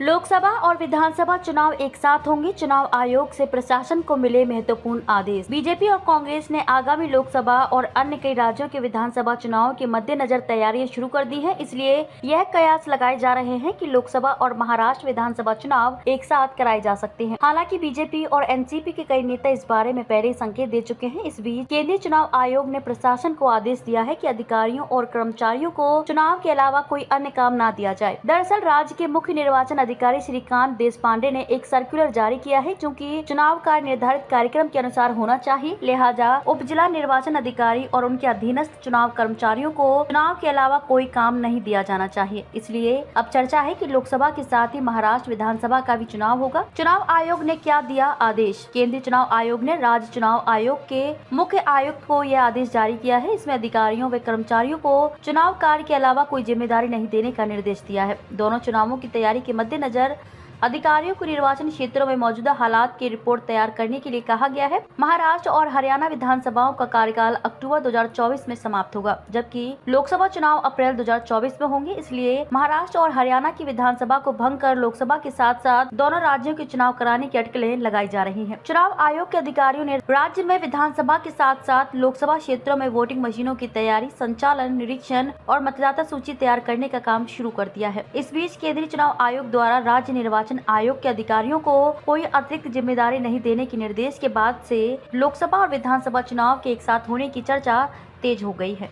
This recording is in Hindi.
लोकसभा और विधानसभा चुनाव एक साथ होंगे। चुनाव आयोग से प्रशासन को मिले महत्वपूर्ण आदेश। बीजेपी और कांग्रेस ने आगामी लोकसभा और अन्य कई राज्यों के विधानसभा चुनाव के मद्देनजर तैयारियां शुरू कर दी हैं। इसलिए यह कयास लगाए जा रहे हैं कि लोकसभा और महाराष्ट्र विधानसभा चुनाव एक साथ कराए जा सकते हैं। हालांकि बीजेपी और एनसीपी के कई नेता इस बारे में पहले संकेत दे चुके हैं। इस बीच केंद्रीय चुनाव आयोग ने प्रशासन को आदेश दिया है कि अधिकारियों और कर्मचारियों को चुनाव के अलावा कोई अन्य काम न दिया जाए। दरअसल राज्य के मुख्य निर्वाचन अधिकारी श्रीकांत देशपांडे ने एक सर्कुलर जारी किया है, क्योंकि चुनाव का निर्धारित कार्यक्रम के अनुसार होना चाहिए। लिहाजा उप जिला निर्वाचन अधिकारी और उनके अधीनस्थ चुनाव कर्मचारियों को चुनाव के अलावा कोई काम नहीं दिया जाना चाहिए। इसलिए अब चर्चा है कि लोकसभा के साथ ही महाराष्ट्र विधानसभा का भी चुनाव होगा। चुनाव आयोग ने क्या दिया आदेश? केंद्रीय चुनाव आयोग ने राज्य चुनाव आयोग के मुख्य आयुक्त को यह आदेश जारी किया है। इसमें अधिकारियों व कर्मचारियों को चुनाव कार्य के अलावा कोई जिम्मेदारी नहीं देने का निर्देश दिया है। दोनों चुनावों की तैयारी के मद्देनजर अधिकारियों को निर्वाचन क्षेत्रों में मौजूदा हालात की रिपोर्ट तैयार करने के लिए कहा गया है। महाराष्ट्र और हरियाणा विधानसभाओं का कार्यकाल अक्टूबर 2024 में समाप्त होगा, जबकि लोकसभा चुनाव अप्रैल 2024 में होंगे। इसलिए महाराष्ट्र और हरियाणा की विधानसभा को भंग कर लोकसभा के साथ साथ दोनों राज्यों के चुनाव कराने की अटकलें लगाई जा रही है। चुनाव आयोग के अधिकारियों ने राज्य में विधानसभा के साथ साथ लोकसभा क्षेत्रों में वोटिंग मशीनों की तैयारी, संचालन, निरीक्षण और मतदाता सूची तैयार करने का काम शुरू कर दिया है। इस बीच केंद्रीय चुनाव आयोग द्वारा राज्य निर्वाचन आयोग के अधिकारियों को कोई अतिरिक्त जिम्मेदारी नहीं देने के निर्देश के बाद से लोकसभा और विधानसभा चुनाव के एक साथ होने की चर्चा तेज हो गई है।